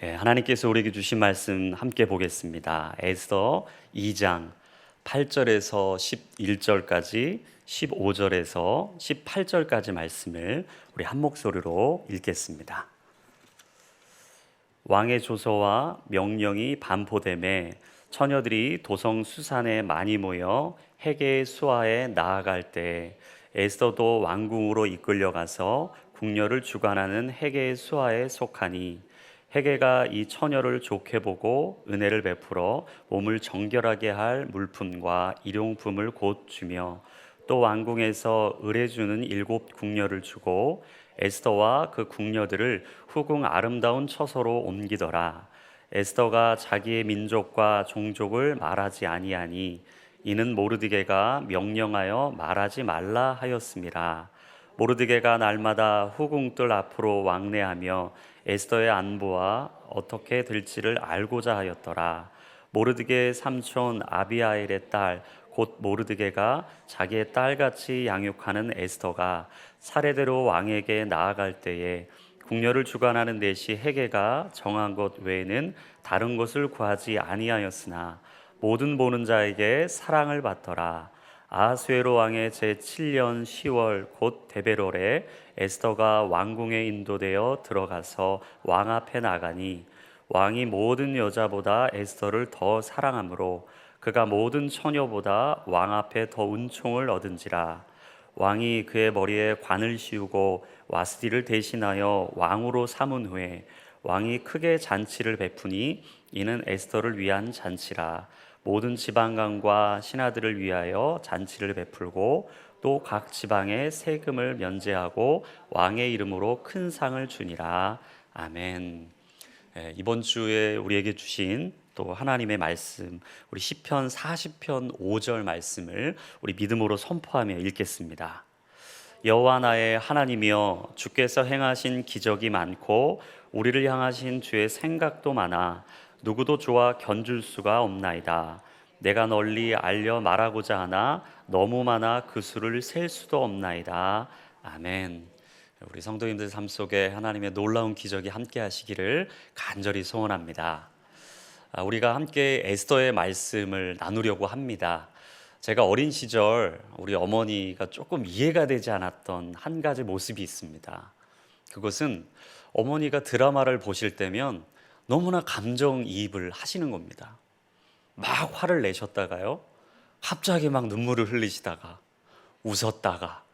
하나님께서 우리에게 주신 말씀 함께 보겠습니다. 에스더 2장 8절에서 11절까지 15절에서 18절까지 말씀을 우리 한 목소리로 읽겠습니다. 왕의 조서와 명령이 반포됨에 처녀들이 도성 수산에 많이 모여 헤게 수하에 나아갈 때 에스더도 왕궁으로 이끌려가서 궁녀를 주관하는 헤게 수하에 속하니 헤게가 이 처녀를 좋게 보고 은혜를 베풀어 몸을 정결하게 할 물품과 일용품을 곧 주며 또 왕궁에서 의뢰 주는 7 궁녀를 주고 에스더와 그 궁녀들을 후궁 아름다운 처소로 옮기더라. 에스더가 자기의 민족과 종족을 말하지 아니하니 이는 모르드게가 명령하여 말하지 말라 하였음이라. 모르드게가 날마다 후궁들 앞으로 왕래하며 에스더의 안부와 어떻게 될지를 알고자 하였더라. 모르드게의 삼촌 아비하일의 딸 곧 모르드게가 자기의 딸같이 양육하는 에스더가 차례대로 왕에게 나아갈 때에 궁녀를 주관하는 내시 헤게가 정한 것 외에는 다른 것을 구하지 아니하였으나 모든 보는 자에게 사랑을 받더라. 아하수에로 왕의 제7년 10월 곧 데베롤에 에스더가 왕궁에 인도되어 들어가서 왕 앞에 나가니 왕이 모든 여자보다 에스더를 더 사랑하므로 그가 모든 처녀보다 왕 앞에 더 은총을 얻은지라. 왕이 그의 머리에 관을 씌우고 와스디를 대신하여 왕으로 삼은 후에 왕이 크게 잔치를 베푸니 이는 에스더를 위한 잔치라. 모든 지방간과 신하들을 위하여 잔치를 베풀고 또 각 지방에 세금을 면제하고 왕의 이름으로 큰 상을 주니라. 아멘. 이번 주에 우리에게 주신 또 하나님의 말씀, 우리 시편 40편 5절 말씀을 우리 믿음으로 선포하며 읽겠습니다. 여호와 나의 하나님이여, 주께서 행하신 기적이 많고 우리를 향하신 주의 생각도 많아 누구도 좋아 견줄 수가 없나이다. 내가 널리 알려 말하고자 하나 너무 많아 그 수를 셀 수도 없나이다. 아멘. 우리 성도님들 삶 속에 하나님의 놀라운 기적이 함께 하시기를 간절히 소원합니다. 우리가 함께 에스더의 말씀을 나누려고 합니다. 제가 어린 시절 우리 어머니가 조금 이해가 되지 않았던 한 가지 모습이 있습니다. 그것은 어머니가 드라마를 보실 때면 너무나 감정이입을 하시는 겁니다. 막 화를 내셨다가요, 갑자기 막 눈물을 흘리시다가 웃었다가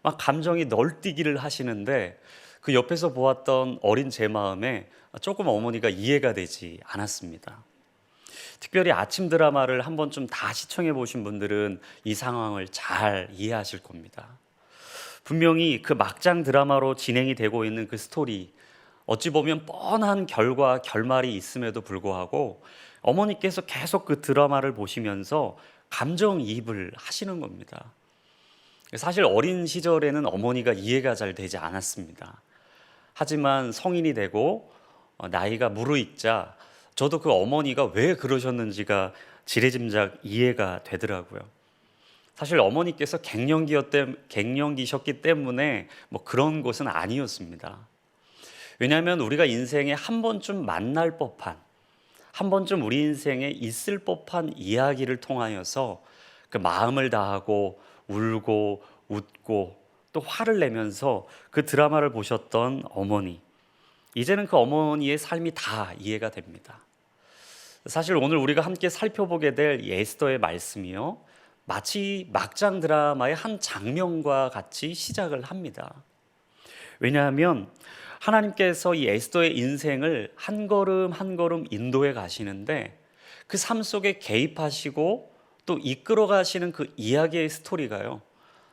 막 감정이 널뛰기를 하시는데 그 옆에서 보았던 어린 제 마음에 조금 어머니가 이해가 되지 않았습니다. 특별히 아침 드라마를 한 번쯤 다 시청해 보신 분들은 이 상황을 잘 이해하실 겁니다. 분명히 그 막장 드라마로 진행이 되고 있는 그 스토리, 어찌 보면 뻔한 결과 결말이 있음에도 불구하고 어머니께서 계속 그 드라마를 보시면서 감정이입을 하시는 겁니다. 사실 어린 시절에는 어머니가 이해가 잘 되지 않았습니다. 하지만 성인이 되고 나이가 무르익자 저도 그 어머니가 왜 그러셨는지가 지레짐작 이해가 되더라고요. 사실 어머니께서 갱년기셨기 때문에 뭐 그런 것은 아니었습니다. 왜냐하면 우리가 인생에 한 번쯤 만날 법한, 한 번쯤 우리 인생에 있을 법한 이야기를 통하여서 그 마음을 다하고 울고 웃고 또 화를 내면서 그 드라마를 보셨던 어머니, 이제는 그 어머니의 삶이 다 이해가 됩니다. 사실 오늘 우리가 함께 살펴보게 될 에스더의 말씀이요, 마치 막장 드라마의 한 장면과 같이 시작을 합니다. 왜냐하면 하나님께서 이 에스더의 인생을 한 걸음 한 걸음 인도해 가시는데 그 삶 속에 개입하시고 또 이끌어 가시는 그 이야기의 스토리가요,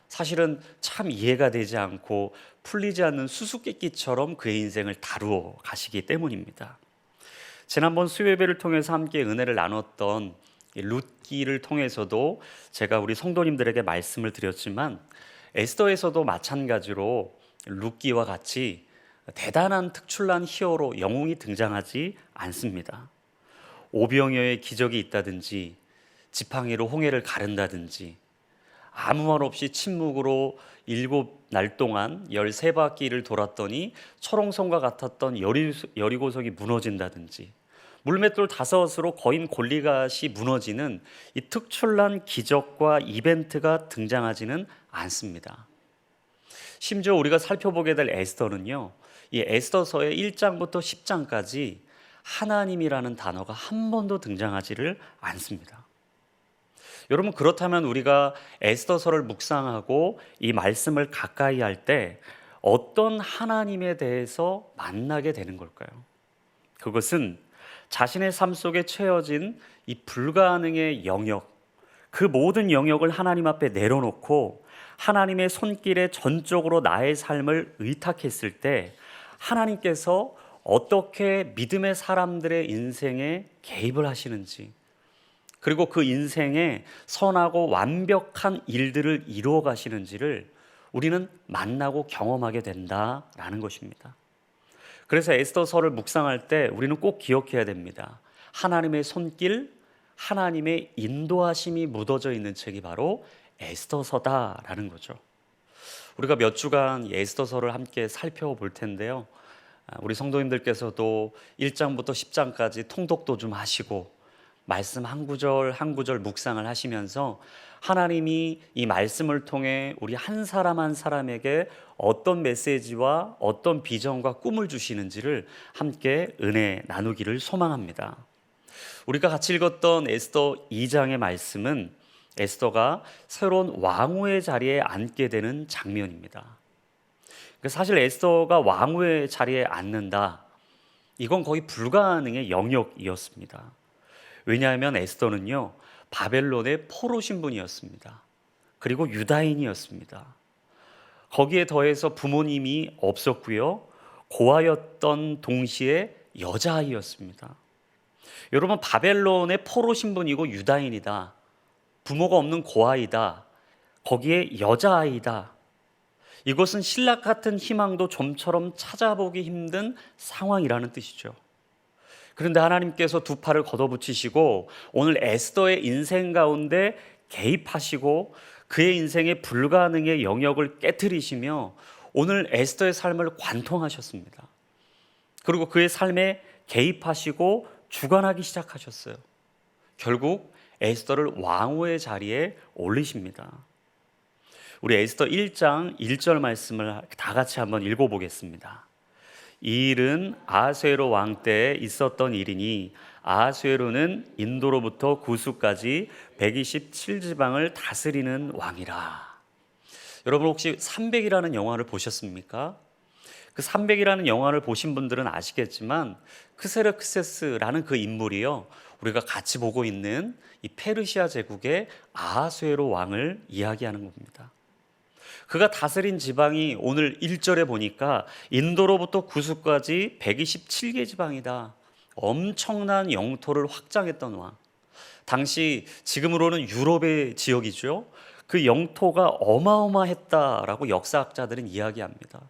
사실은 참 이해가 되지 않고 풀리지 않는 수수께끼처럼 그의 인생을 다루어 가시기 때문입니다. 지난번 수요예배를 통해서 함께 은혜를 나눴던 룻기를 통해서도 제가 우리 성도님들에게 말씀을 드렸지만 에스더에서도 마찬가지로 룻기와 같이 대단한 특출난 히어로 영웅이 등장하지 않습니다. 오병이어의 기적이 있다든지 지팡이로 홍해를 가른다든지 아무 말 없이 침묵으로 7날 동안 13바퀴를 돌았더니 철옹성과 같았던 여리고성이 무너진다든지, 물맷돌 5으로 거인 골리앗이 무너지는 이 특출난 기적과 이벤트가 등장하지는 않습니다. 심지어 우리가 살펴보게 될 에스더는요, 이 에스더서의 1장부터 10장까지 하나님이라는 단어가 한 번도 등장하지를 않습니다. 여러분, 그렇다면 우리가 에스더서를 묵상하고 이 말씀을 가까이 할 때 어떤 하나님에 대해서 만나게 되는 걸까요? 그것은 자신의 삶 속에 채워진 이 불가능의 영역, 그 모든 영역을 하나님 앞에 내려놓고 하나님의 손길에 전적으로 나의 삶을 의탁했을 때 하나님께서 어떻게 믿음의 사람들의 인생에 개입을 하시는지, 그리고 그 인생에 선하고 완벽한 일들을 이루어 가시는지를 우리는 만나고 경험하게 된다라는 것입니다. 그래서 에스더서를 묵상할 때 우리는 꼭 기억해야 됩니다. 하나님의 손길, 하나님의 인도하심이 묻어져 있는 책이 바로 에스더서다라는 거죠. 우리가 몇 주간 에스더서를 함께 살펴볼 텐데요, 우리 성도님들께서도 1장부터 10장까지 통독도 좀 하시고 말씀 한 구절 한 구절 묵상을 하시면서 하나님이 이 말씀을 통해 우리 한 사람 한 사람에게 어떤 메시지와 어떤 비전과 꿈을 주시는지를 함께 은혜 나누기를 소망합니다. 우리가 같이 읽었던 에스더 2장의 말씀은 에스더가 새로운 왕후의 자리에 앉게 되는 장면입니다. 사실 에스더가 왕후의 자리에 앉는다, 이건 거의 불가능의 영역이었습니다. 왜냐하면 에스더는요, 바벨론의 포로 신분이었습니다. 그리고 유다인이었습니다. 거기에 더해서 부모님이 없었고요, 고아였던 동시에 여자아이였습니다. 여러분, 바벨론의 포로 신분이고 유다인이다, 부모가 없는 고아이다, 거기에 여자아이다, 이것은 신락 같은 희망도 좀처럼 찾아보기 힘든 상황이라는 뜻이죠. 그런데 하나님께서 두 팔을 걷어붙이시고 오늘 에스더의 인생 가운데 개입하시고 그의 인생의 불가능의 영역을 깨트리시며 오늘 에스더의 삶을 관통하셨습니다. 그리고 그의 삶에 개입하시고 주관하기 시작하셨어요. 결국 에스더를 왕후의 자리에 올리십니다. 우리 에스더 1장 1절 말씀을 다 같이 한번 읽어보겠습니다. 이 일은 아하수에로 왕 때에 있었던 일이니 아하수에로는 인도로부터 구수까지 127지방을 다스리는 왕이라. 여러분, 혹시 300이라는 영화를 보셨습니까? 그 300이라는 영화를 보신 분들은 아시겠지만 크세르크세스라는 그 인물이요, 우리가 같이 보고 있는 이 페르시아 제국의 아하수에로 왕을 이야기하는 겁니다. 그가 다스린 지방이 오늘 1절에 보니까 인도로부터 구수까지 127개 지방이다. 엄청난 영토를 확장했던 왕. 당시 지금으로는 유럽의 지역이죠. 그 영토가 어마어마했다라고 역사학자들은 이야기합니다.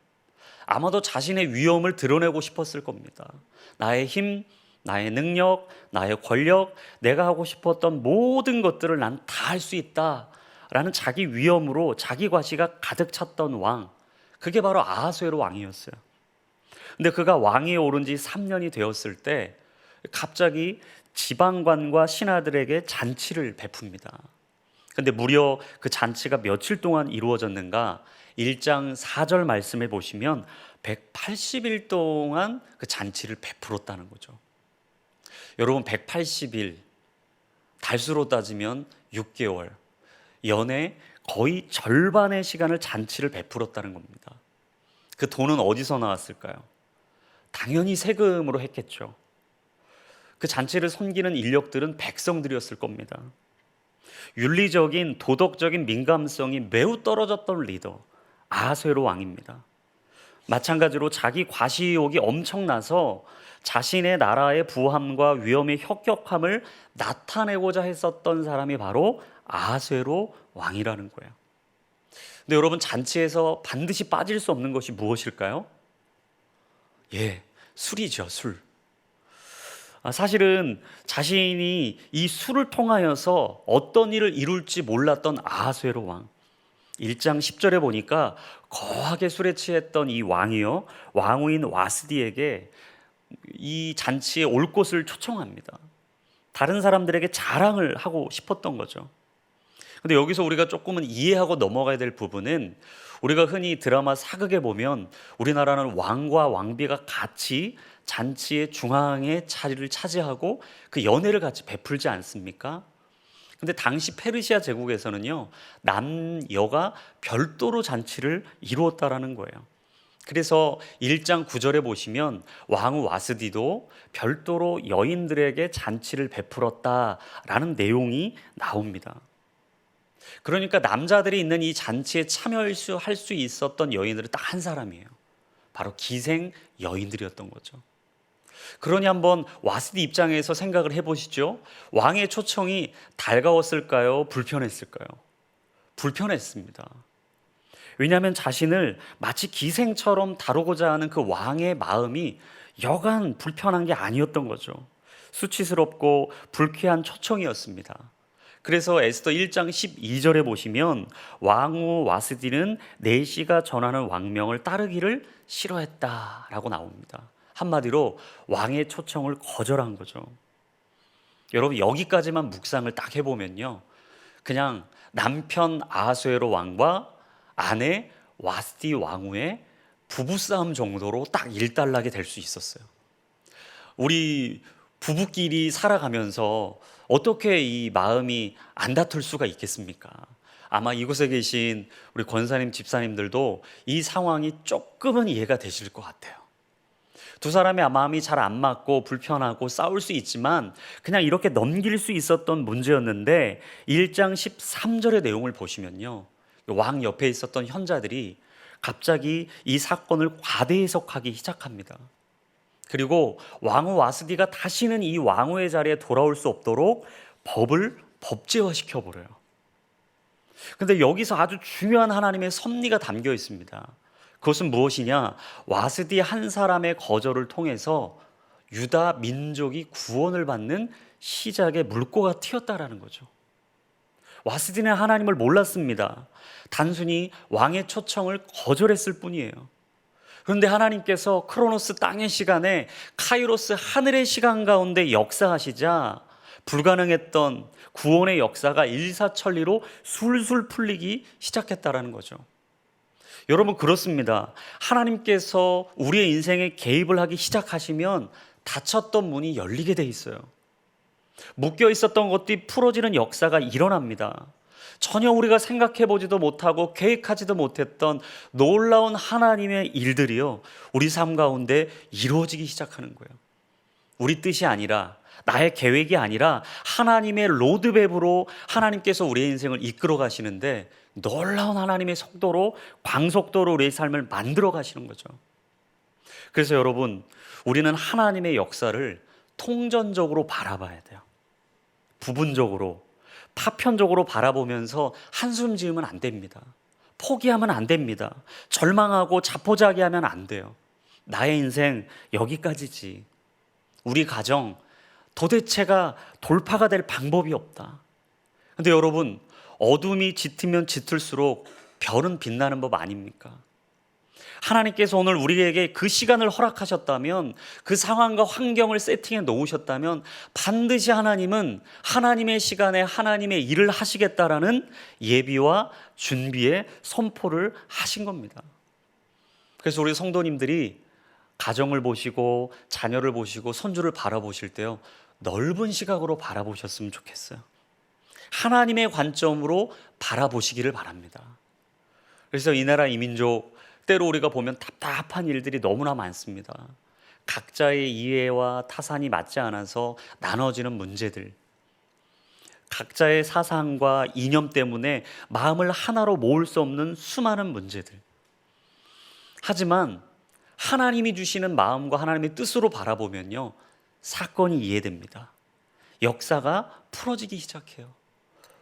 아마도 자신의 위엄을 드러내고 싶었을 겁니다. 나의 힘, 나의 능력, 나의 권력, 내가 하고 싶었던 모든 것들을 난 다 할 수 있다 라는 자기 위엄으로 자기 과시가 가득 찼던 왕, 그게 바로 아하수에로 왕이었어요. 근데 그가 왕위에 오른 지 3년이 되었을 때 갑자기 지방관과 신하들에게 잔치를 베풉니다. 근데 무려 그 잔치가 며칠 동안 이루어졌는가? 1장 4절 말씀에 보시면 180일 동안 그 잔치를 베풀었다는 거죠. 여러분, 180일, 달수로 따지면 6개월, 연애 거의 절반의 시간을 잔치를 베풀었다는 겁니다. 그 돈은 어디서 나왔을까요? 당연히 세금으로 했겠죠. 그 잔치를 섬기는 인력들은 백성들이었을 겁니다. 윤리적인 도덕적인 민감성이 매우 떨어졌던 리더 아하수에로 왕입니다. 마찬가지로 자기 과시욕이 엄청나서 자신의 나라의 부함과 위엄의 혁혁함을 나타내고자 했었던 사람이 바로 아하수에로 왕이라는 거예요. 근데 여러분, 잔치에서 반드시 빠질 수 없는 것이 무엇일까요? 술이죠, 술. 사실은 자신이 이 술을 통하여서 어떤 일을 이룰지 몰랐던 아하수에로 왕, 1장 10절에 보니까 거하게 술에 취했던 이 왕이요, 왕후인 와스디에게 이 잔치에 올 것을 초청합니다. 다른 사람들에게 자랑을 하고 싶었던 거죠. 근데 여기서 우리가 조금은 이해하고 넘어가야 될 부분은, 우리가 흔히 드라마 사극에 보면 우리나라는 왕과 왕비가 같이 잔치의 중앙에 자리를 차지하고 그 연회를 같이 베풀지 않습니까? 근데 당시 페르시아 제국에서는요, 남여가 별도로 잔치를 이루었다라는 거예요. 그래서 1장 9절에 보시면 왕후 와스디도 별도로 여인들에게 잔치를 베풀었다라는 내용이 나옵니다. 그러니까 남자들이 있는 이 잔치에 참여할 수 있었던 여인들은 딱 한 사람이에요. 바로 기생 여인들이었던 거죠. 그러니 한번 와스디 입장에서 생각을 해보시죠. 왕의 초청이 달가웠을까요? 불편했을까요? 불편했습니다. 왜냐하면 자신을 마치 기생처럼 다루고자 하는 그 왕의 마음이 여간 불편한 게 아니었던 거죠. 수치스럽고 불쾌한 초청이었습니다. 그래서 에스더 1장 12절에 보시면 왕후 와스디는 내시가 전하는 왕명을 따르기를 싫어했다라고 나옵니다. 한마디로 왕의 초청을 거절한 거죠. 여러분, 여기까지만 묵상을 딱 해보면요, 그냥 남편 아하수에로 왕과 아내 와스디 왕후의 부부싸움 정도로 딱 일단락이 될 수 있었어요. 우리 부부끼리 살아가면서 어떻게 이 마음이 안 다툴 수가 있겠습니까? 아마 이곳에 계신 우리 권사님, 집사님들도 이 상황이 조금은 이해가 되실 것 같아요. 두 사람의 마음이 잘 안 맞고 불편하고 싸울 수 있지만 그냥 이렇게 넘길 수 있었던 문제였는데, 1장 13절의 내용을 보시면요, 왕 옆에 있었던 현자들이 갑자기 이 사건을 과대 해석하기 시작합니다. 그리고 왕후 와스디가 다시는 이 왕후의 자리에 돌아올 수 없도록 법을 법제화시켜 버려요. 근데 여기서 아주 중요한 하나님의 섭리가 담겨 있습니다. 그것은 무엇이냐? 와스디 한 사람의 거절을 통해서 유다 민족이 구원을 받는 시작의 물꼬가 튀었다라는 거죠. 와스디는 하나님을 몰랐습니다. 단순히 왕의 초청을 거절했을 뿐이에요. 그런데 하나님께서 크로노스 땅의 시간에 카이로스 하늘의 시간 가운데 역사하시자 불가능했던 구원의 역사가 일사천리로 술술 풀리기 시작했다라는 거죠. 여러분, 그렇습니다. 하나님께서 우리의 인생에 개입을 하기 시작하시면 닫혔던 문이 열리게 돼 있어요. 묶여 있었던 것들이 풀어지는 역사가 일어납니다. 전혀 우리가 생각해보지도 못하고 계획하지도 못했던 놀라운 하나님의 일들이요, 우리 삶 가운데 이루어지기 시작하는 거예요. 우리 뜻이 아니라, 나의 계획이 아니라 하나님의 로드맵으로 하나님께서 우리의 인생을 이끌어 가시는데, 놀라운 하나님의 속도로, 광속도로 우리의 삶을 만들어 가시는 거죠. 그래서 여러분, 우리는 하나님의 역사를 통전적으로 바라봐야 돼요. 부분적으로, 파편적으로 바라보면서 한숨 지으면 안 됩니다. 포기하면 안 됩니다. 절망하고 자포자기하면 안 돼요. 나의 인생 여기까지지. 우리 가정 도대체가 돌파가 될 방법이 없다. 근데 여러분, 어둠이 짙으면 짙을수록 별은 빛나는 법 아닙니까? 하나님께서 오늘 우리에게 그 시간을 허락하셨다면, 그 상황과 환경을 세팅해 놓으셨다면 반드시 하나님은 하나님의 시간에 하나님의 일을 하시겠다라는 예비와 준비의 선포를 하신 겁니다. 그래서 우리 성도님들이 가정을 보시고 자녀를 보시고 손주를 바라보실 때요, 넓은 시각으로 바라보셨으면 좋겠어요. 하나님의 관점으로 바라보시기를 바랍니다. 그래서 이 나라 이 민족, 때로 우리가 보면 답답한 일들이 너무나 많습니다. 각자의 이해와 타산이 맞지 않아서 나눠지는 문제들, 각자의 사상과 이념 때문에 마음을 하나로 모을 수 없는 수많은 문제들. 하지만 하나님이 주시는 마음과 하나님의 뜻으로 바라보면요, 사건이 이해됩니다. 역사가 풀어지기 시작해요.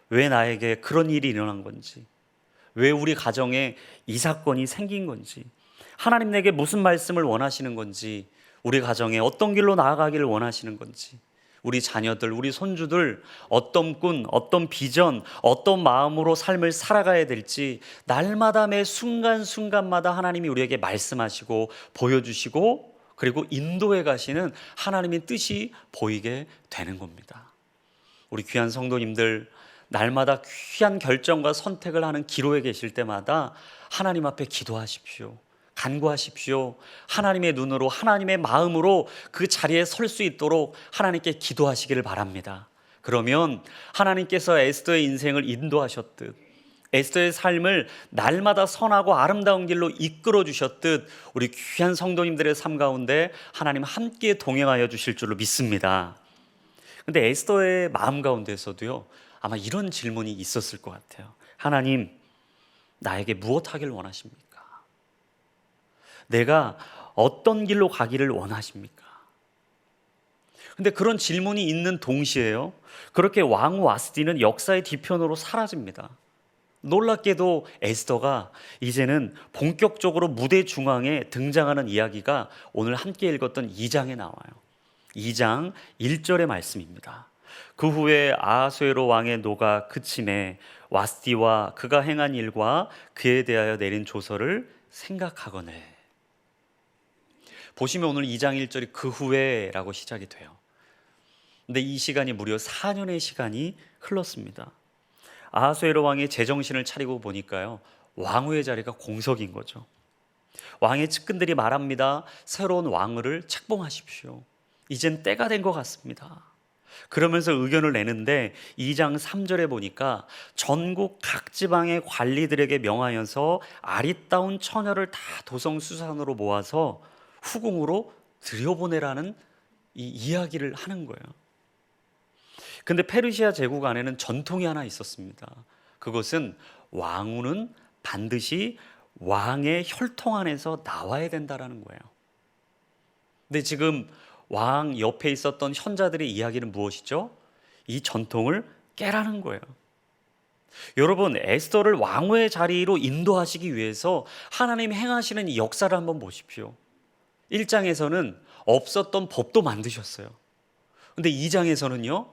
왜 나에게 그런 일이 일어난 건지, 왜 우리 가정에 이 사건이 생긴 건지, 하나님 내게 무슨 말씀을 원하시는 건지, 우리 가정에 어떤 길로 나아가기를 원하시는 건지, 우리 자녀들, 우리 손주들 어떤 꿈, 어떤 비전, 어떤 마음으로 삶을 살아가야 될지 날마다 매 순간순간마다 하나님이 우리에게 말씀하시고 보여주시고 그리고 인도해 가시는 하나님의 뜻이 보이게 되는 겁니다. 우리 귀한 성도님들, 날마다 귀한 결정과 선택을 하는 기로에 계실 때마다 하나님 앞에 기도하십시오. 간구하십시오. 하나님의 눈으로, 하나님의 마음으로 그 자리에 설 수 있도록 하나님께 기도하시기를 바랍니다. 그러면 하나님께서 에스더의 인생을 인도하셨듯, 에스더의 삶을 날마다 선하고 아름다운 길로 이끌어 주셨듯 우리 귀한 성도님들의 삶 가운데 하나님 함께 동행하여 주실 줄로 믿습니다. 근데 에스더의 마음 가운데서도요, 아마 이런 질문이 있었을 것 같아요. 하나님, 나에게 무엇 하길 원하십니까? 내가 어떤 길로 가기를 원하십니까? 근데 그런 질문이 있는 동시에요, 그렇게 왕후 와스디는 역사의 뒤편으로 사라집니다. 놀랍게도 에스더가 이제는 본격적으로 무대 중앙에 등장하는 이야기가 오늘 함께 읽었던 2장에 나와요. 2장 1절의 말씀입니다. 그 후에 아하수에로 왕의 노가 그침에 와스디와 그가 행한 일과 그에 대하여 내린 조서를 생각하거늘. 보시면 오늘 2장 1절이 그 후에 라고 시작이 돼요. 근데 이 시간이 무려 4년의 시간이 흘렀습니다. 아하수에로 왕이 제정신을 차리고 보니까요, 왕후의 자리가 공석인 거죠. 왕의 측근들이 말합니다. 새로운 왕후를 책봉하십시오. 이젠 때가 된 것 같습니다. 그러면서 의견을 내는데 2장 3절에 보니까 전국 각 지방의 관리들에게 명하여서 아리따운 처녀를 다 도성수산으로 모아서 후궁으로 들여보내라는 이 이야기를 하는 거예요. 근데 페르시아 제국 안에는 전통이 하나 있었습니다. 그것은 왕후는 반드시 왕의 혈통 안에서 나와야 된다라는 거예요. 근데 지금 왕 옆에 있었던 현자들의 이야기는 무엇이죠? 이 전통을 깨라는 거예요. 여러분, 에스더를 왕후의 자리로 인도하시기 위해서 하나님이 행하시는 이 역사를 한번 보십시오. 1장에서는 없었던 법도 만드셨어요. 근데 2장에서는요,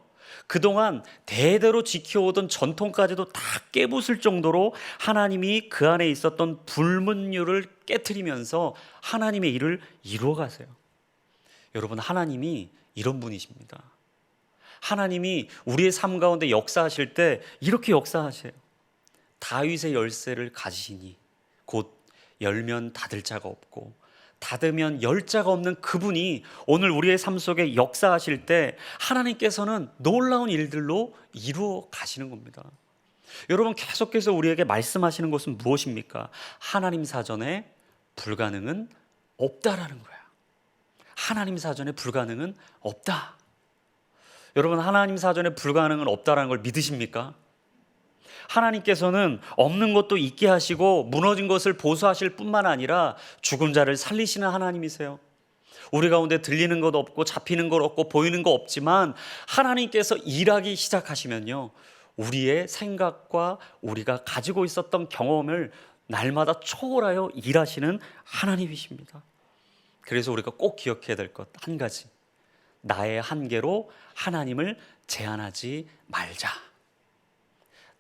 그동안 대대로 지켜오던 전통까지도 다 깨부술 정도로 하나님이 그 안에 있었던 불문율을 깨트리면서 하나님의 일을 이루어 가세요. 여러분, 하나님이 이런 분이십니다. 하나님이 우리의 삶 가운데 역사하실 때 이렇게 역사하세요. 다윗의 열쇠를 가지시니 곧 열면 닫을 자가 없고 닫으면 열 자가 없는 그분이 오늘 우리의 삶 속에 역사하실 때 하나님께서는 놀라운 일들로 이루어 가시는 겁니다. 여러분, 계속해서 우리에게 말씀하시는 것은 무엇입니까? 하나님 사전에 불가능은 없다라는 거예요. 하나님 사전에 불가능은 없다. 여러분, 하나님 사전에 불가능은 없다라는 걸 믿으십니까? 하나님께서는 없는 것도 있게 하시고 무너진 것을 보수하실 뿐만 아니라 죽은 자를 살리시는 하나님이세요. 우리 가운데 들리는 것 없고 잡히는 것 없고 보이는 것 없지만 하나님께서 일하기 시작하시면요, 우리의 생각과 우리가 가지고 있었던 경험을 날마다 초월하여 일하시는 하나님이십니다. 그래서 우리가 꼭 기억해야 될 것 한 가지, 나의 한계로 하나님을 제한하지 말자.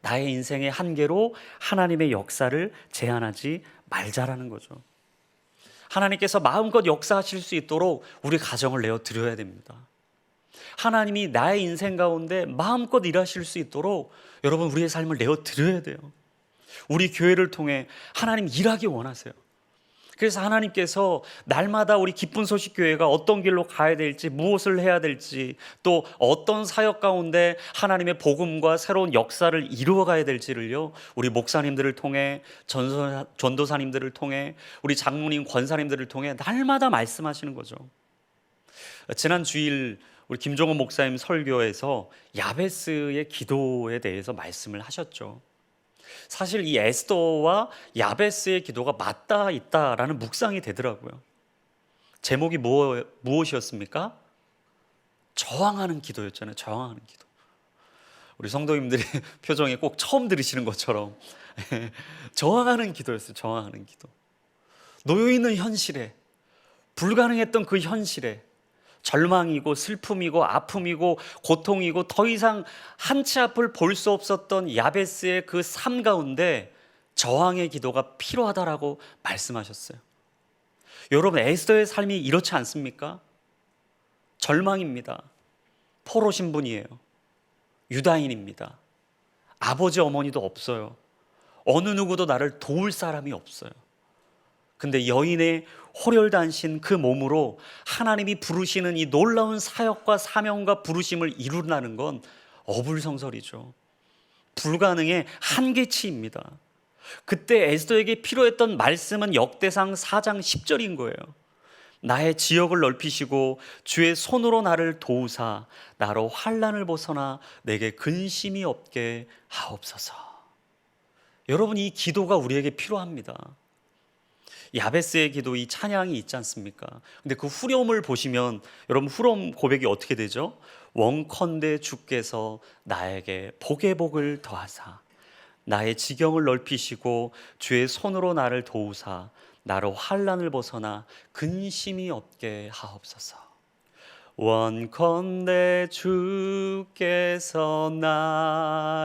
나의 인생의 한계로 하나님의 역사를 제한하지 말자라는 거죠. 하나님께서 마음껏 역사하실 수 있도록 우리 가정을 내어 드려야 됩니다. 하나님이 나의 인생 가운데 마음껏 일하실 수 있도록 여러분, 우리의 삶을 내어 드려야 돼요. 우리 교회를 통해 하나님 일하기 원하세요. 그래서 하나님께서 날마다 우리 기쁜 소식 교회가 어떤 길로 가야 될지, 무엇을 해야 될지, 또 어떤 사역 가운데 하나님의 복음과 새로운 역사를 이루어 가야 될지를요, 우리 목사님들을 통해, 전도사님들을 통해, 우리 장로님, 권사님들을 통해 날마다 말씀하시는 거죠. 지난 주일 우리 김종원 목사님 설교에서 야베스의 기도에 대해서 말씀을 하셨죠. 사실 이 에스더와 야베스의 기도가 맞닿아 있다라는 묵상이 되더라고요. 제목이 무엇이었습니까? 저항하는 기도였잖아요. 저항하는 기도. 우리 성도님들의 표정이 꼭 처음 들으시는 것처럼 저항하는 기도였어요. 저항하는 기도. 놓여있는 현실에, 불가능했던 그 현실에 절망이고 슬픔이고 아픔이고 고통이고 더 이상 한치 앞을 볼 수 없었던 야베스의 그 삶 가운데 저항의 기도가 필요하다라고 말씀하셨어요. 여러분, 에스더의 삶이 이렇지 않습니까? 절망입니다. 포로 신분이에요. 유다인입니다. 아버지 어머니도 없어요. 어느 누구도 나를 도울 사람이 없어요. 근데 여인의 호렬단신 그 몸으로 하나님이 부르시는 이 놀라운 사역과 사명과 부르심을 이룬다는 건 어불성설이죠. 불가능의 한계치입니다. 그때 에스더에게 필요했던 말씀은 역대상 4장 10절인 거예요. 나의 지역을 넓히시고 주의 손으로 나를 도우사 나로 환난을 벗어나 내게 근심이 없게 하옵소서. 여러분, 이 기도가 우리에게 필요합니다. 야베스의 기도, 이 찬양이 있지 않습니까? 근데 그 후렴을 보시면 여러분, 후렴 고백이 어떻게 되죠? 원컨대 주께서 나에게 복의 복을 더하사 나의 지경을 넓히시고 주의 손으로 나를 도우사 나로 환난을 벗어나 근심이 없게 하옵소서. 원컨대 주께서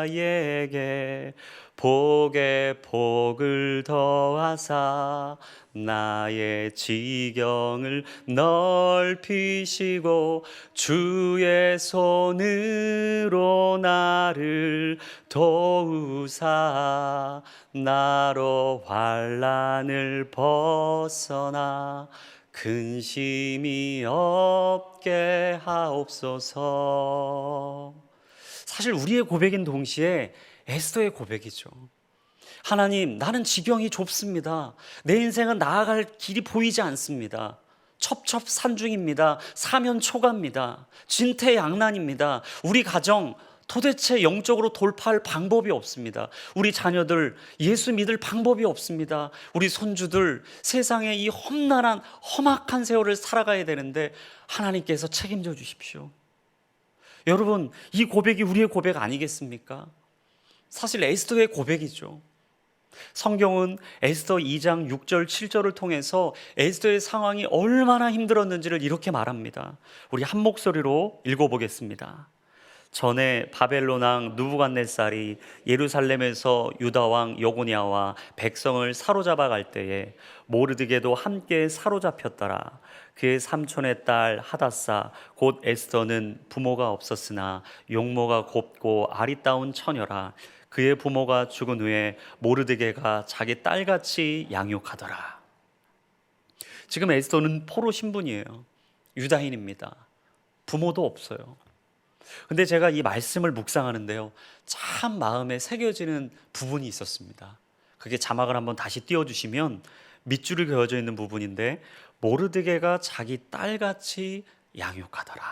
나에게 복의 복을 더하사 나의 지경을 넓히시고 주의 손으로 나를 도우사 나로 환난을 벗어나 근심이 없게 하옵소서. 사실 우리의 고백인 동시에 에스더의 고백이죠. 하나님, 나는 지경이 좁습니다. 내 인생은 나아갈 길이 보이지 않습니다. 첩첩산중입니다. 사면초가입니다. 진퇴양난입니다. 우리 가정 도대체 영적으로 돌파할 방법이 없습니다. 우리 자녀들 예수 믿을 방법이 없습니다. 우리 손주들 세상의 이 험난한 험악한 세월을 살아가야 되는데 하나님께서 책임져 주십시오. 여러분, 이 고백이 우리의 고백 아니겠습니까? 사실 에스더의 고백이죠. 성경은 에스더 2장 6절 7절을 통해서 에스더의 상황이 얼마나 힘들었는지를 이렇게 말합니다. 우리 한 목소리로 읽어보겠습니다. 전에 바벨론 왕 느부갓네살이 예루살렘에서 유다 왕 여고냐와 백성을 사로잡아 갈 때에 모르드게도 함께 사로잡혔더라. 그의 삼촌의 딸 하닷사 곧 에스더는 부모가 없었으나 용모가 곱고 아리따운 처녀라. 그의 부모가 죽은 후에 모르드게가 자기 딸같이 양육하더라. 지금 에스더는 포로 신분이에요. 유다인입니다. 부모도 없어요. 근데 제가 이 말씀을 묵상하는데요, 참 마음에 새겨지는 부분이 있었습니다. 그게 자막을 한번 다시 띄워주시면 밑줄이 그어져 있는 부분인데, 모르드게가 자기 딸같이 양육하더라.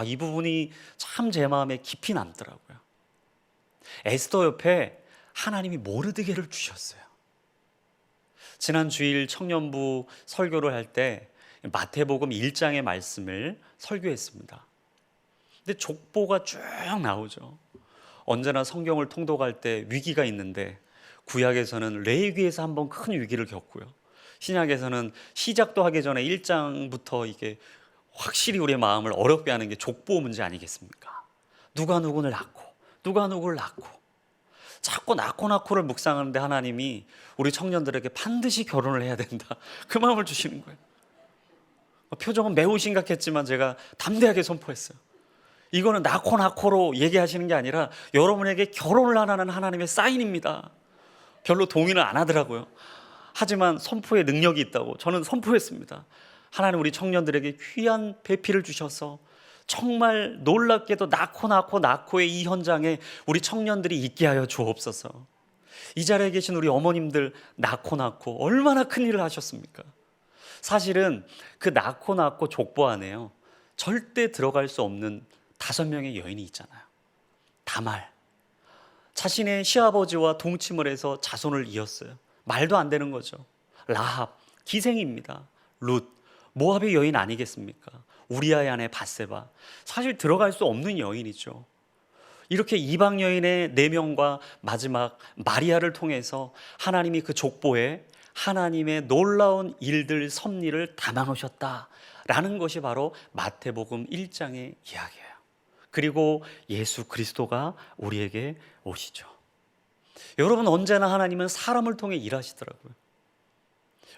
이 부분이 참 제 마음에 깊이 남더라고요. 에스더 옆에 하나님이 모르드게를 주셨어요. 지난 주일 청년부 설교를 할 때 마태복음 1장의 말씀을 설교했습니다. 근데 족보가 쭉 나오죠. 언제나 성경을 통독할 때 위기가 있는데 구약에서는 레위기에서 한번 큰 위기를 겪고요. 신약에서는 시작도 하기 전에 1장부터 이게 확실히 우리의 마음을 어렵게 하는 게 족보 문제 아니겠습니까? 누가 누구를 낳고 누가 누구를 낳고 자꾸 낳고를 묵상하는데 하나님이 우리 청년들에게 반드시 결혼을 해야 된다, 그 마음을 주시는 거예요. 표정은 매우 심각했지만 제가 담대하게 선포했어요. 이거는 낳고로 얘기하시는 게 아니라 여러분에게 결혼을 하라는 하나님의 사인입니다. 별로 동의는 안 하더라고요. 하지만 선포의 능력이 있다고 저는 선포했습니다. 하나님, 우리 청년들에게 귀한 배필을 주셔서 정말 놀랍게도 낳고의 이 현장에 우리 청년들이 있게 하여 주옵소서. 이 자리에 계신 우리 어머님들, 낳고 얼마나 큰 일을 하셨습니까? 사실은 그 낳고 족보 안에요, 절대 들어갈 수 없는 5명의 여인이 있잖아요. 다말, 자신의 시아버지와 동침을 해서 자손을 이었어요. 말도 안 되는 거죠. 라합, 기생입니다. 룻, 모압의 여인 아니겠습니까? 우리아의 아내 밧세바, 사실 들어갈 수 없는 여인이죠. 이렇게 이방 여인의 4명과 마지막 마리아를 통해서 하나님이 그 족보에 하나님의 놀라운 일들, 섭리를 담아놓으셨다 라는 것이 바로 마태복음 1장의 이야기예요. 그리고 예수 그리스도가 우리에게 오시죠. 여러분, 언제나 하나님은 사람을 통해 일하시더라고요.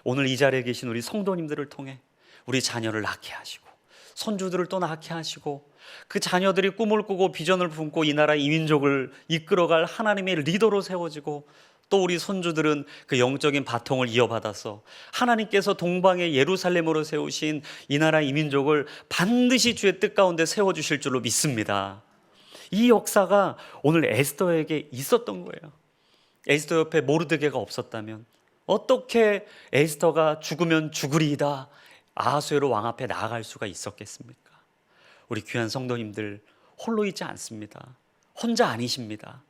오늘 이 자리에 계신 우리 성도님들을 통해 우리 자녀를 낳게 하시고 손주들을 또 낳게 하시고 그 자녀들이 꿈을 꾸고 비전을 품고 이 나라 이민족을 이끌어갈 하나님의 리더로 세워지고 또 우리 손주들은 그 영적인 바통을 이어받아서 하나님께서 동방의 예루살렘으로 세우신 이 나라 이민족을 반드시 주의 뜻 가운데 세워주실 줄로 믿습니다. 이 역사가 오늘 에스더에게 있었던 거예요. 에스더 옆에 모르드게가 없었다면 어떻게 에스더가 죽으면 죽으리이다 아하수에로 왕 앞에 나아갈 수가 있었겠습니까? 우리 귀한 성도님들, 홀로 있지 않습니다. 혼자 아니십니다.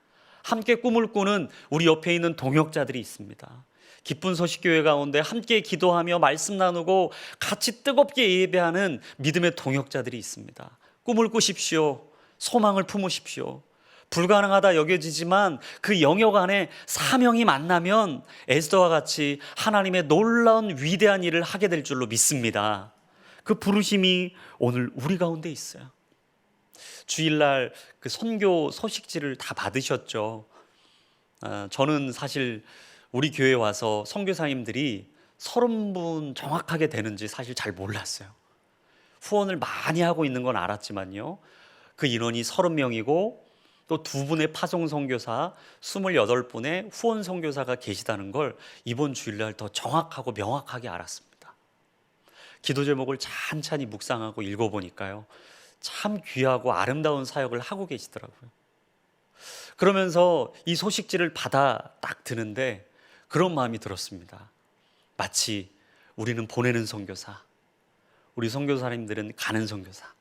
함께 꿈을 꾸는 우리 옆에 있는 동역자들이 있습니다. 기쁜 소식 교회 가운데 함께 기도하며 말씀 나누고 같이 뜨겁게 예배하는 믿음의 동역자들이 있습니다. 꿈을 꾸십시오. 소망을 품으십시오. 불가능하다 여겨지지만 그 영역 안에 사명이 만나면 에스더와 같이 하나님의 놀라운 위대한 일을 하게 될 줄로 믿습니다. 그 부르심이 오늘 우리 가운데 있어요. 주일날 그 선교 소식지를 다 받으셨죠. 저는 사실 우리 교회에 와서 선교사님들이 30분 정확하게 되는지 사실 잘 몰랐어요. 후원을 많이 하고 있는 건 알았지만요, 그 인원이 30명이고 또 2분의 파송 선교사, 28분의 후원 선교사가 계시다는 걸 이번 주일날 더 정확하고 명확하게 알았습니다. 기도 제목을 찬찬히 묵상하고 읽어보니까요, 참 귀하고 아름다운 사역을 하고 계시더라고요. 그러면서 이 소식지를 받아 딱 드는데 그런 마음이 들었습니다. 마치 우리는 보내는 선교사, 우리 선교사님들은 가는 선교사,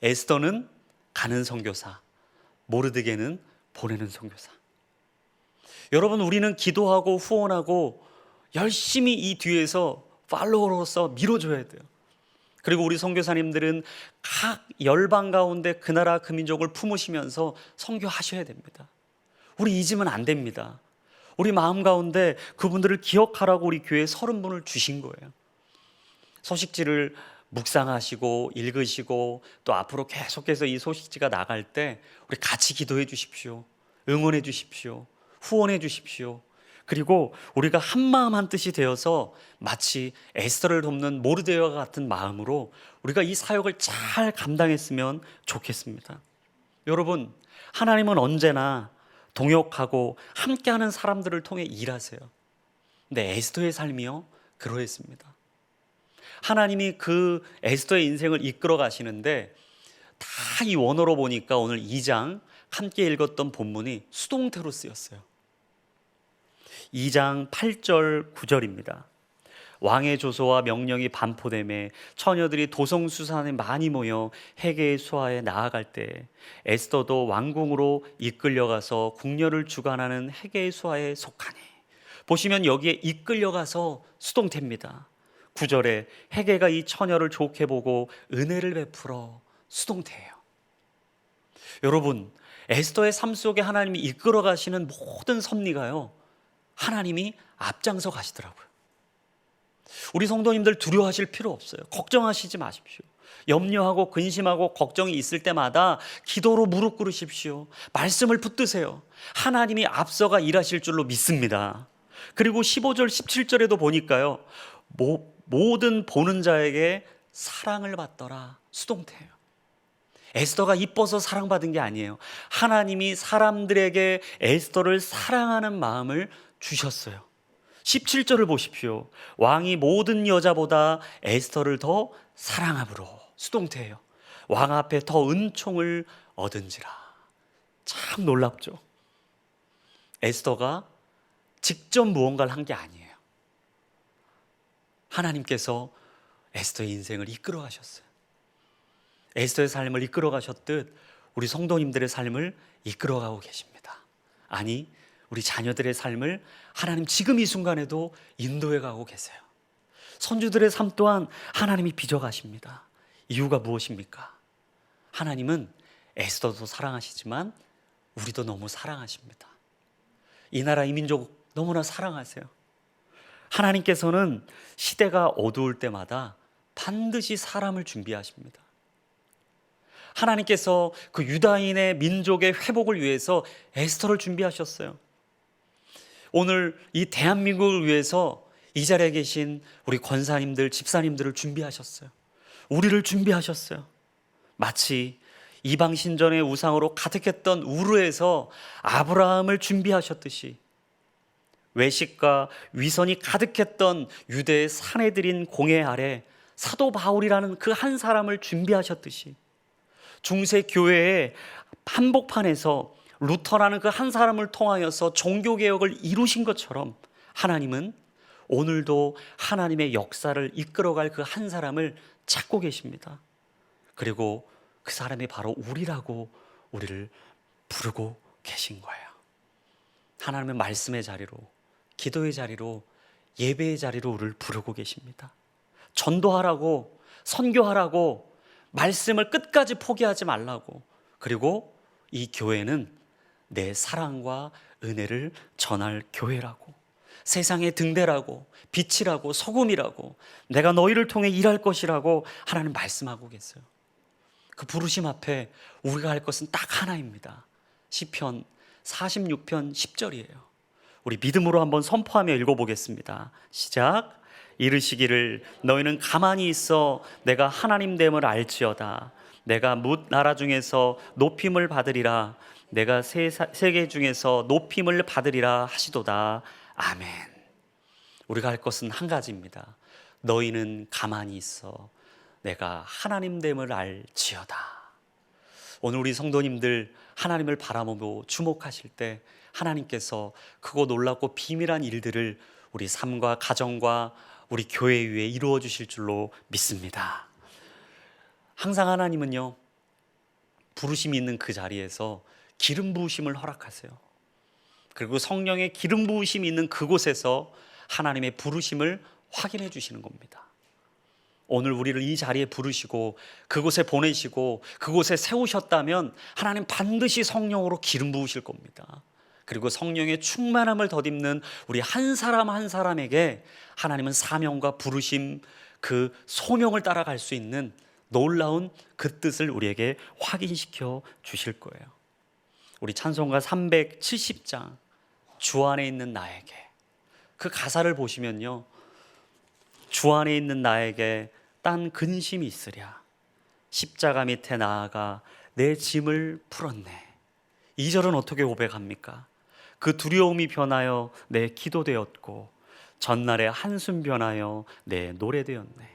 에스더는 가는 선교사, 모르드게는 보내는 선교사. 여러분, 우리는 기도하고 후원하고 열심히 이 뒤에서 팔로워로서 밀어줘야 돼요. 그리고 우리 선교사님들은 각 열방 가운데 그 나라 그 민족을 품으시면서 선교하셔야 됩니다. 우리 잊으면 안 됩니다. 우리 마음 가운데 그분들을 기억하라고 우리 교회에 30분을 주신 거예요. 소식지를 묵상하시고 읽으시고 또 앞으로 계속해서 이 소식지가 나갈 때 우리 같이 기도해 주십시오. 응원해 주십시오. 후원해 주십시오. 그리고 우리가 한 마음 한 뜻이 되어서 마치 에스더를 돕는 모르드게와 같은 마음으로 우리가 이 사역을 잘 감당했으면 좋겠습니다. 여러분, 하나님은 언제나 동역하고 함께하는 사람들을 통해 일하세요. 근데 에스더의 삶이요, 그러했습니다. 하나님이 그 에스더의 인생을 이끌어 가시는데 다 이 원어로 보니까 오늘 2장 함께 읽었던 본문이 수동태로 쓰였어요. 2장 8절 9절입니다. 왕의 조서와 명령이 반포되매 처녀들이 도성수산에 많이 모여 헤게의 수하에 나아갈 때 에스더도 왕궁으로 이끌려가서 궁녀를 주관하는 헤게의 수하에 속하니. 보시면 여기에 이끌려가서 수동태입니다. 9절에 헤게가 이 처녀를 좋게 보고 은혜를 베풀어, 수동태예요. 여러분, 에스더의 삶 속에 하나님이 이끌어 가시는 모든 섭리가요, 하나님이 앞장서 가시더라고요. 우리 성도님들 두려워하실 필요 없어요. 걱정하시지 마십시오. 염려하고 근심하고 걱정이 있을 때마다 기도로 무릎 꿇으십시오. 말씀을 붙드세요. 하나님이 앞서가 일하실 줄로 믿습니다. 그리고 15절 17절에도 보니까요, 모든 보는 자에게 사랑을 받더라, 수동태예요. 에스더가 이뻐서 사랑받은 게 아니에요. 하나님이 사람들에게 에스더를 사랑하는 마음을 주셨어요. 17절을 보십시오. 왕이 모든 여자보다 에스더를 더 사랑함으로, 수동태예요. 왕 앞에 더 은총을 얻은지라. 참 놀랍죠. 에스더가 직접 무언가를 한 게 아니에요. 하나님께서 에스더의 인생을 이끌어 가셨어요. 에스더의 삶을 이끌어 가셨듯 우리 성도님들의 삶을 이끌어 가고 계십니다. 아니, 우리 자녀들의 삶을 하나님 지금 이 순간에도 인도해 가고 계세요. 손주들의 삶 또한 하나님이 빚어 가십니다. 이유가 무엇입니까? 하나님은 에스더도 사랑하시지만 우리도 너무 사랑하십니다. 이 나라 이 민족 너무나 사랑하세요. 하나님께서는 시대가 어두울 때마다 반드시 사람을 준비하십니다. 하나님께서 그 유다인의 민족의 회복을 위해서 에스더를 준비하셨어요. 오늘 이 대한민국을 위해서 이 자리에 계신 우리 권사님들, 집사님들을 준비하셨어요. 우리를 준비하셨어요. 마치 이방신전의 우상으로 가득했던 우르에서 아브라함을 준비하셨듯이, 외식과 위선이 가득했던 유대의 사내들인 공회 아래 사도 바울이라는 그 한 사람을 준비하셨듯이, 중세 교회의 한복판에서 루터라는 그 한 사람을 통하여서 종교개혁을 이루신 것처럼 하나님은 오늘도 하나님의 역사를 이끌어갈 그 한 사람을 찾고 계십니다. 그리고 그 사람이 바로 우리라고 우리를 부르고 계신 거예요. 하나님의 말씀의 자리로, 기도의 자리로, 예배의 자리로 우리를 부르고 계십니다. 전도하라고, 선교하라고, 말씀을 끝까지 포기하지 말라고, 그리고 이 교회는 내 사랑과 은혜를 전할 교회라고, 세상의 등대라고, 빛이라고, 소금이라고, 내가 너희를 통해 일할 것이라고 하나님 말씀하고 계세요. 그 부르심 앞에 우리가 할 것은 딱 하나입니다. 시편 46편 10절이에요. 우리 믿음으로 한번 선포하며 읽어보겠습니다. 시작. 이르시기를 너희는 가만히 있어 내가 하나님 됨을 알지어다. 내가 뭇 나라 중에서 높임을 받으리라. 내가 세계 중에서 높임을 받으리라 하시도다. 아멘. 우리가 할 것은 한 가지입니다. 너희는 가만히 있어 내가 하나님 됨을 알지어다. 오늘 우리 성도님들 하나님을 바라보고 주목하실 때 하나님께서 크고 놀랍고 비밀한 일들을 우리 삶과 가정과 우리 교회 위에 이루어 주실 줄로 믿습니다. 항상 하나님은요, 부르심이 있는 그 자리에서 기름 부으심을 허락하세요. 그리고 성령의 기름 부으심이 있는 그곳에서 하나님의 부르심을 확인해 주시는 겁니다. 오늘 우리를 이 자리에 부르시고 그곳에 보내시고 그곳에 세우셨다면 하나님 반드시 성령으로 기름 부으실 겁니다. 그리고 성령의 충만함을 덧입는 우리 한 사람 한 사람에게 하나님은 사명과 부르심, 그 소명을 따라갈 수 있는 놀라운 그 뜻을 우리에게 확인시켜 주실 거예요. 우리 찬송가 370장 주 안에 있는 나에게, 그 가사를 보시면요, 주 안에 있는 나에게 딴 근심이 있으랴 십자가 밑에 나아가 내 짐을 풀었네. 2절은 어떻게 고백합니까? 그 두려움이 변하여 내 기도되었고 전날에 한숨 변하여 내 노래되었네.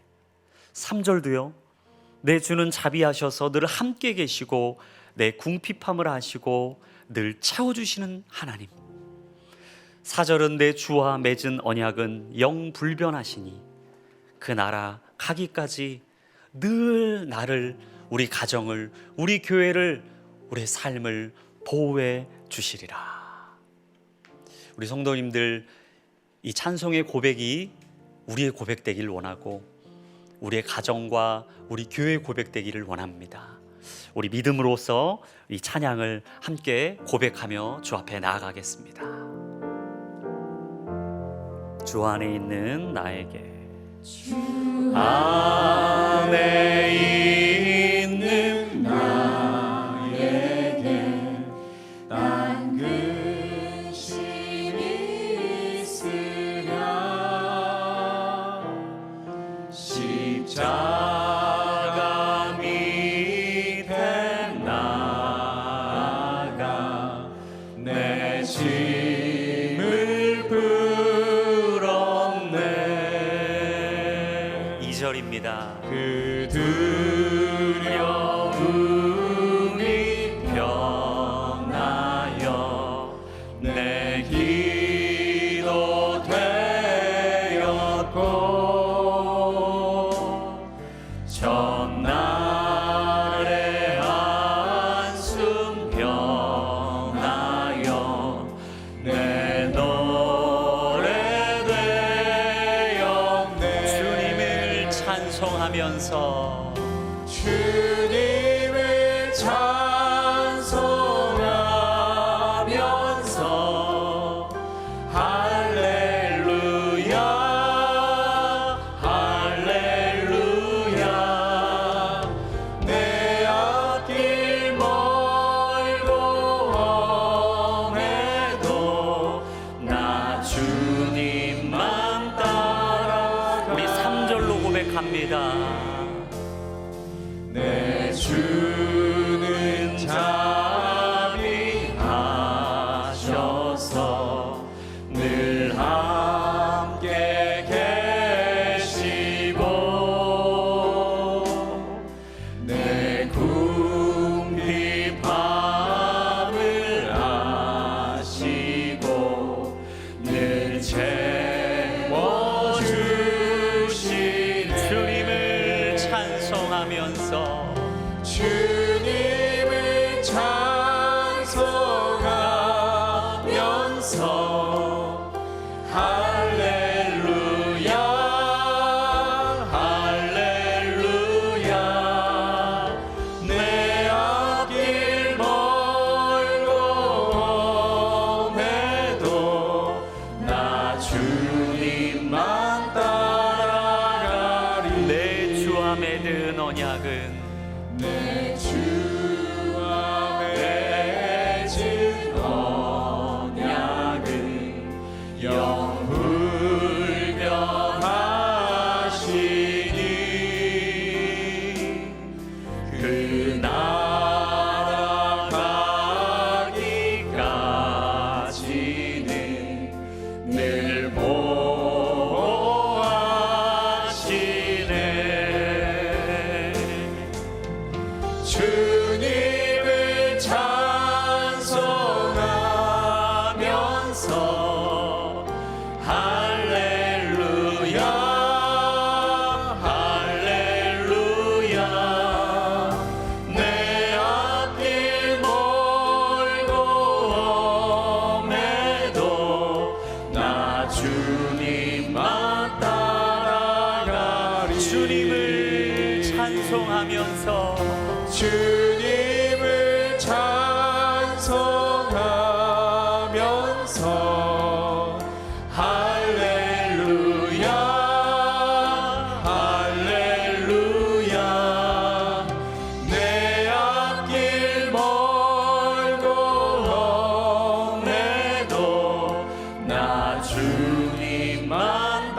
3절도요, 내 주는 자비하셔서 늘 함께 계시고 내 궁핍함을 아시고 늘 채워주시는 하나님. 4절은 내 주와 맺은 언약은 영불변하시니 그 나라 가기까지 늘 나를, 우리 가정을, 우리 교회를, 우리 삶을 보호해 주시리라. 우리 성도님들, 이 찬송의 고백이 우리의 고백되기를 원하고 우리의 가정과 우리 교회의 고백되기를 원합니다. 우리 믿음으로써 이 찬양을 함께 고백하며 주 앞에 나아가겠습니다. 주 안에 있는 나에게, 주 안에 있는 나에게 딴 근심이 있으랴 십자가 밑에 나아가 내 짐을 풀었네. 2절입니다. 그 두려움이 변하여 내 기도 되었고 전날에 한숨 변하여 내 노래 되었네. 주님을 찬송하면서, 주님을 찬송하면서 할렐루야 할렐루야 주는 자비하셔서 늘 함께 계시고 내 궁핍함을 아시고 늘 채워주시네. 주님을 찬송하면서 주님을 찬송하면서 할렐루야 할렐루야 내 앞길 멀고 험해도 나 주님만 따라가리. 내 주와 맺은 언약은 내 주와 맺은 언약은 영불변하시니 그 나라 가기까지는 늘 보호하시네. 주님을 찬송하면서 할렐루야 할렐루야 내 앞길 멀고 험해도 나 주님만 따라가리. 주님을 찬송하면서 주님을 찬송하면서 할렐루야 할렐루야 내 앞길 멀고 험해도 나 주님만